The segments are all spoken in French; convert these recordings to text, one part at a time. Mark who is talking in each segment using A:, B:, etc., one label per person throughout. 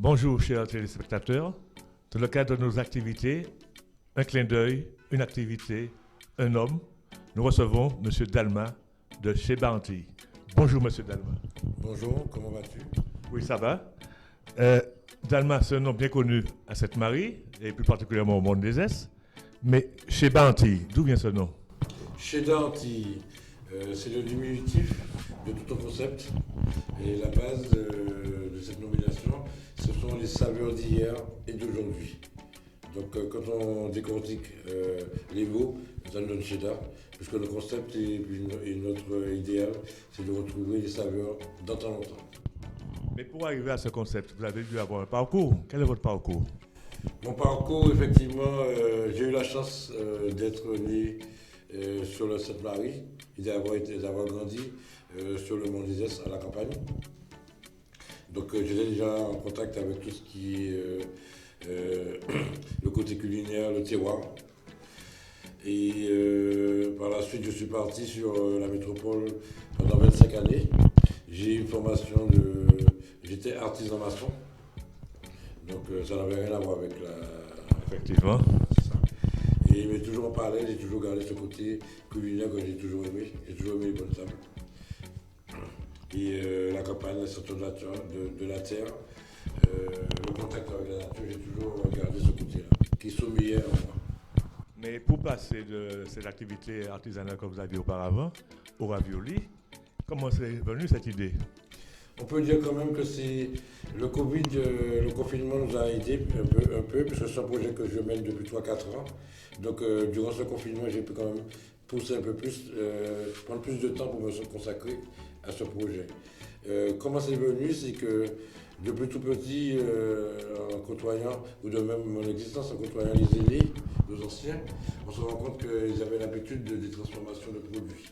A: Bonjour chers téléspectateurs. Dans le cadre de nos activités, un clin d'œil, une activité, un homme, nous recevons M. Dalma de chez Bounty. Bonjour M. Dalma.
B: Bonjour, comment vas-tu?
A: Oui, ça va. Dalma, c'est un nom bien connu à Sainte-Marie, et plus particulièrement au monde des Est. Mais chez Bounty, d'où vient ce nom?
B: Chez Bounty, c'est le diminutif de tout ton concept. Et la base de cette nomination, ce sont les saveurs d'hier et d'aujourd'hui. Donc quand on décortique les mots, ça nous donne cheddar, puisque le concept et notre idéal, c'est de retrouver les saveurs d'antan longtemps.
A: Mais pour arriver à ce concept, vous avez dû avoir un parcours. Quel est votre parcours?
B: Mon parcours, effectivement, j'ai eu la chance d'être né sur le Sainte-Marie et d'avoir grandi sur le Mont des Est à la campagne. Donc j'étais déjà en contact avec tout ce qui est le côté culinaire, le terroir. Et par la suite, je suis parti sur la métropole pendant 25 années. J'ai eu une formation j'étais artisan maçon. Donc ça n'avait rien à voir avec la...
A: Effectivement.
B: C'est ça. Et mais toujours en parallèle, j'ai toujours gardé ce côté culinaire que j'ai toujours aimé. J'ai toujours aimé les bonnes tables. Et la campagne, la sortie de la terre, le contact avec la nature, j'ai toujours gardé ce côté-là, qui sommeillait en moi.
A: Mais pour passer de cette activité artisanale que vous aviez auparavant au ravioli, comment c'est venu cette idée?
B: On peut dire quand même que c'est le Covid, le confinement nous a aidés un peu, puisque c'est un projet que je mène depuis 3-4 ans. Donc durant ce confinement, j'ai pu quand même pousser un peu plus, prendre plus de temps pour me consacrer à ce projet. Comment c'est venu? C'est que depuis tout petit, en côtoyant, ou de même mon existence, en côtoyant les aînés, nos anciens, on se rend compte qu'ils avaient l'habitude des transformations de produits.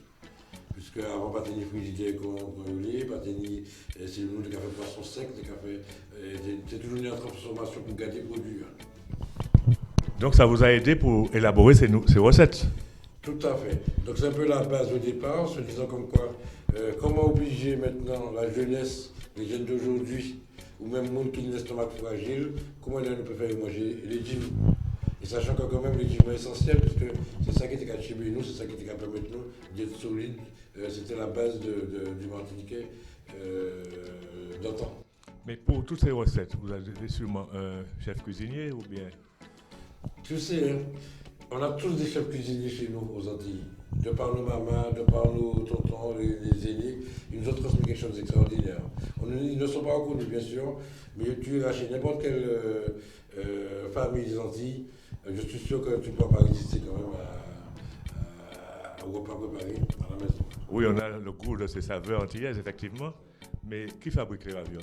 B: Puisque avant Pateni frigidaire qu'on roulait, Pateni c'est le nom de café poisson sec, c'est toujours une transformation pour garder le produit.
A: Donc ça vous a aidé pour élaborer ces recettes?
B: Tout à fait. Donc c'est un peu la base au départ, se disant comme quoi, comment obliger maintenant la jeunesse, les jeunes d'aujourd'hui, ou même le monde qui a l'estomac fragile, comment ils peuvent faire manger les légumes. Et sachant que quand même les légumes sont essentiels, parce que c'est ça qui était capable de nous, c'est ça qui était capable de nous d'être solide. C'était la base du Martiniquais d'antan.
A: Mais pour toutes ces recettes, vous avez sûrement un chef cuisinier ou bien?
B: Tu sais, hein, on a tous des chefs cuisiniers chez nous aux Antilles. De par nos mamans, de par nos tontons, les aînés, ils nous ont transmis quelque chose d'extraordinaire. Ils ne sont pas reconnus, bien sûr, mais tu iras chez n'importe quelle famille des Antilles, je suis sûr que tu ne pourras pas résister quand même au repas préparé à la maison.
A: Oui, on a le goût de ces saveurs antillaises, effectivement, mais qui fabrique les ravioles?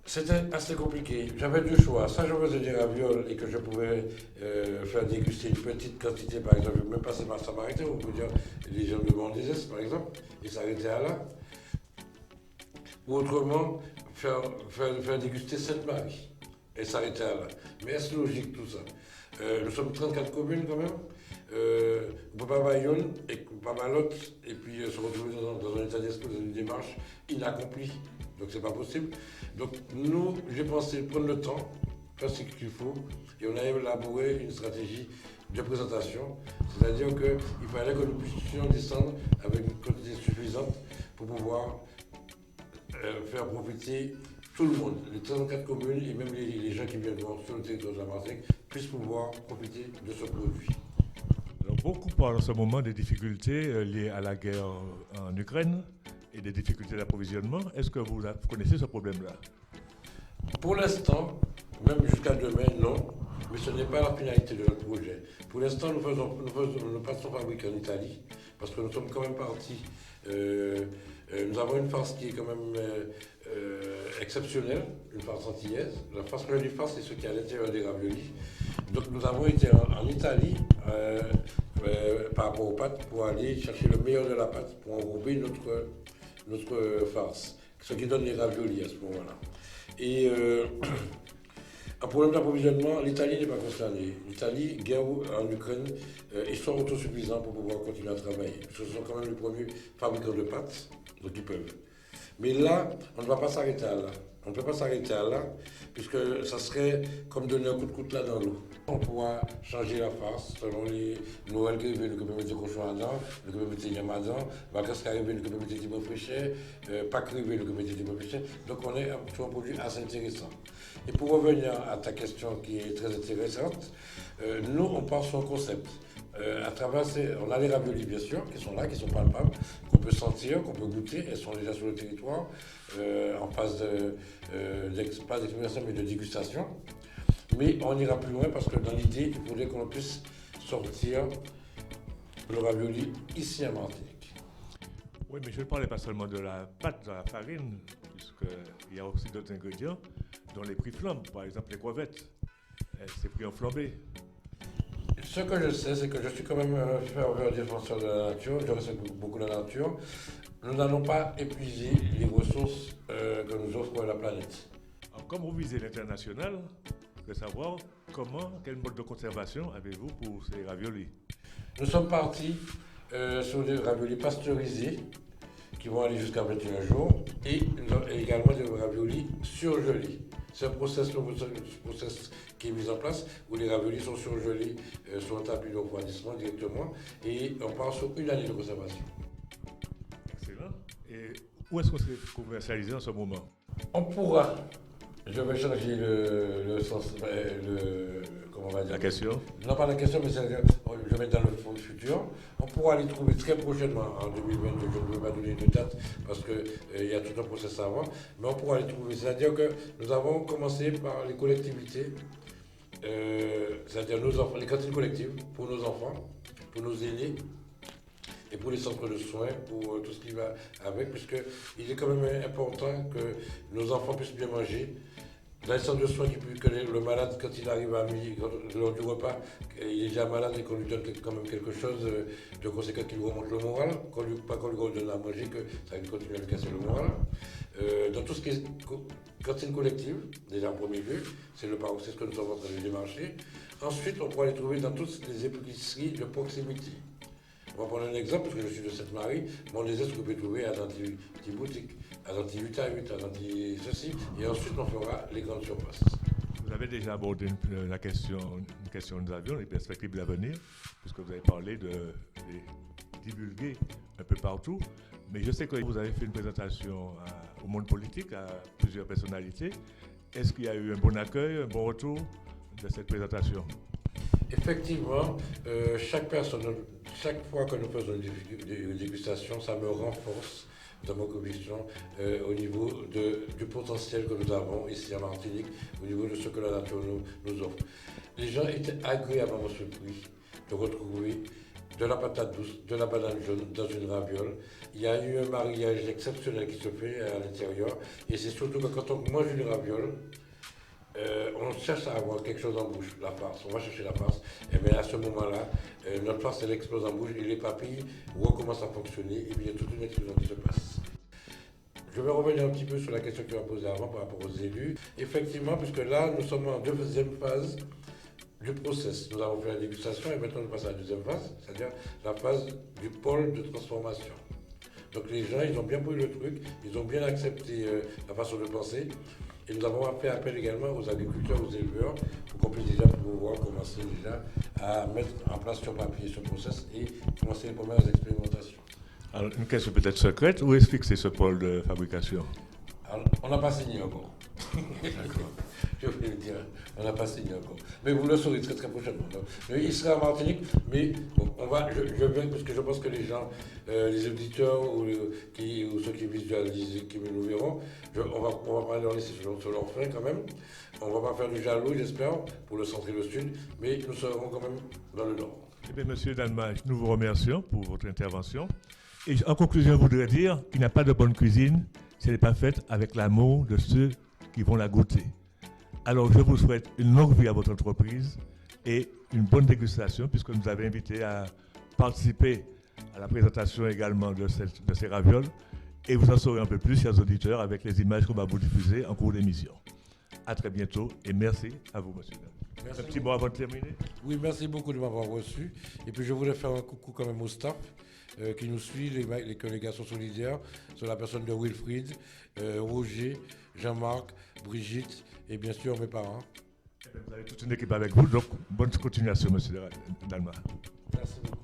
B: C'était assez compliqué. J'avais deux choix. Soit je faisais des ravioles et que je pouvais faire déguster une petite quantité, par exemple, même passer par Samaritaine, on peut dire les gens de Mont des Est, par exemple, et s'arrêter à là. Ou autrement, faire déguster Sainte-Marie et s'arrêter à là. Mais est-ce logique tout ça? Nous sommes 34 communes quand même. On ne peut pas Bayonne et pas Malotte et puis se retrouver dans un état d'esprit, dans une démarche inaccomplie. Donc c'est pas possible. Donc nous, j'ai pensé prendre le temps, faire ce qu'il faut, et on a élaboré une stratégie de présentation, c'est-à-dire qu'il fallait que nous puissions descendre avec une quantité suffisante pour pouvoir faire profiter tout le monde, les 34 communes et même les gens qui viennent voir sur le territoire de la Martinique puissent pouvoir profiter de ce produit.
A: Alors, beaucoup parlent en ce moment des difficultés liées à la guerre en Ukraine et des difficultés d'approvisionnement. Est-ce que vous connaissez ce problème-là?
B: Pour l'instant, même jusqu'à demain, non, mais ce n'est pas la finalité de notre projet. Pour l'instant, nous passons fabriquer en Italie, parce que nous sommes quand même partis. Nous avons une farce qui est quand même exceptionnelle, une farce antillaise. La farce que je dis farce, c'est ce qui est à l'intérieur des raviolis. Donc nous avons été en Italie par rapport aux pâtes pour aller chercher le meilleur de la pâte, pour enrober notre farce, ce qui donne les raviolis à ce moment-là. Et un problème d'approvisionnement, l'Italie n'est pas concernée. L'Italie, guerre en Ukraine, ils sont autosuffisants pour pouvoir continuer à travailler. Parce que ce sont quand même les premiers fabricants de pâtes, donc ils peuvent. Mais là, on ne va pas s'arrêter à là. On ne peut pas s'arrêter à là, puisque ça serait comme donner un coup de coutelas dans l'eau. On pourra changer la farce selon les Noël qui arrivent, nous pouvons mettre cochon dedans, nous pouvons mettre yam dedans, vacances qui arrivent, nous pouvons mettre des fraîcheurs, Pâques qui arrivent, nous pouvons mettre des fraîcheurs. Donc on est sur un produit assez intéressant. Et pour revenir à ta question qui est très intéressante, nous on part sur un concept. À travers on a les raviolis bien sûr, qui sont là, qui sont palpables, qu'on peut sentir, qu'on peut goûter, elles sont déjà sur le territoire, en phase pas d'expérimentation mais de dégustation. Mais on ira plus loin parce que dans l'idée, il faudrait qu'on puisse sortir le ravioli ici à Martinique.
A: Oui, mais je ne parlais pas seulement de la pâte, de la farine, puisqu'il y a aussi d'autres ingrédients dont les prix flambent. Par exemple, les crevettes, ces prix ont flambé.
B: Ce que je sais, c'est que je suis quand même un fervent défenseur de la nature, je respecte beaucoup la nature. Nous n'allons pas épuiser les ressources que nous offre la planète.
A: Alors, comme vous visez l'international, je voudrais savoir quel mode de conservation avez-vous pour ces raviolis?
B: Nous sommes partis sur des raviolis pasteurisés qui vont aller jusqu'à 21 jours et également des raviolis surgelés. C'est un process qui est mis en place où les raviolis sont surgelés sur un tapis de refroidissement directement et on part sur une année de conservation.
A: Excellent. Et où est-ce qu'on s'est commercialisé en ce moment?
B: On pourra, je vais changer le sens, comment on va dire?
A: La question?
B: Non, pas la question, mais je vais dans le futur. On pourra les trouver très prochainement, en 2022. Je ne peux pas donner de date parce qu'il y a tout un process avant, mais on pourra les trouver. C'est-à-dire que nous avons commencé par les collectivités, c'est-à-dire nos enfants, les cantines collectives pour nos enfants, pour nos aînés et pour les centres de soins, pour tout ce qui va avec, puisqu'il est quand même important que nos enfants puissent bien manger. Dans les centres de soins, que le malade, quand il arrive à midi, lors du repas, il est déjà malade et qu'on lui donne quand même quelque chose de conséquent qui lui remonte le moral, pas qu'on lui redonne à manger, que ça continue à lui casser le moral. Dans tout ce qui est cantine collective, déjà en premier lieu, c'est ce que nous sommes en train de démarcher. Ensuite, on pourra les trouver dans toutes les épiceries de proximité. On va prendre un exemple, parce que je suis de Sainte-Marie, on les est ce que vous pouvez trouver à Danti-Boutique, à Danti-8 à 8, à Danti-ceci, et ensuite on fera les grandes surfaces.
A: Vous avez déjà abordé une question que nous avions, les perspectives de l'avenir, puisque vous avez parlé de les divulguer un peu partout, mais je sais que vous avez fait une présentation au monde politique, à plusieurs personnalités. Est-ce qu'il y a eu un bon accueil, un bon retour de cette présentation?
B: Effectivement, chaque fois que nous faisons une dégustation, ça me renforce dans ma conviction au niveau du potentiel que nous avons ici à Martinique, au niveau de ce que la nature nous offre. Les gens étaient agréablement surpris de retrouver de la patate douce, de la banane jaune dans une raviole. Il y a eu un mariage exceptionnel qui se fait à l'intérieur, et c'est surtout que quand on mange une raviole, on cherche à avoir quelque chose en bouche, la farce, on va chercher la farce, et bien à ce moment-là, notre farce elle explose en bouche et les papilles recommencent à fonctionner, et puis il y a toute une explosion qui se passe. Je vais revenir un petit peu sur la question que tu as posée avant par rapport aux élus. Effectivement, puisque là, nous sommes en deuxième phase du process. Nous avons fait la dégustation et maintenant nous passons à la deuxième phase, c'est-à-dire la phase du pôle de transformation. Donc les gens, ils ont bien pris le truc, ils ont bien accepté la façon de penser. Et nous avons fait appel également aux agriculteurs, aux éleveurs, pour qu'on puisse déjà pouvoir commencer déjà à mettre en place sur papier ce process et commencer les premières expérimentations.
A: Alors, une question peut-être secrète, où est fixé ce pôle de fabrication?
B: Alors, on n'a pas signé encore. D'accord. Je voulais le dire, on n'a pas signé encore. Mais vous le saurez très très prochainement. Mais il sera en Martinique, mais bon, je vais, parce que je pense que les gens, les auditeurs ou ceux qui visualisent, qui nous verront, on va pas leur laisser sur leur fin quand même. On ne va pas faire du jaloux, j'espère, pour le centre et le sud, mais nous serons quand même dans le nord.
A: Eh bien, Monsieur Dalma, nous vous remercions pour votre intervention. Et en conclusion, je voudrais dire qu'il n'y a pas de bonne cuisine si elle n'est pas faite avec l'amour de ceux qui vont la goûter. Alors, je vous souhaite une longue vie à votre entreprise et une bonne dégustation, puisque nous avez invité à participer à la présentation également de ces ravioles. Et vous en saurez un peu plus, chers auditeurs, avec les images qu'on va vous diffuser en cours d'émission. À très bientôt et merci à vous, monsieur.
B: Merci
A: Un petit mot avant de terminer.
B: Oui, merci beaucoup de m'avoir reçu. Et puis je voulais faire un coucou quand même au staff qui nous suit, les connégations solidaires, sur la personne de Wilfried, Roger, Jean-Marc, Brigitte et bien sûr mes parents.
A: Vous avez toute une équipe avec vous, donc bonne continuation, monsieur Dalma.
B: Merci beaucoup.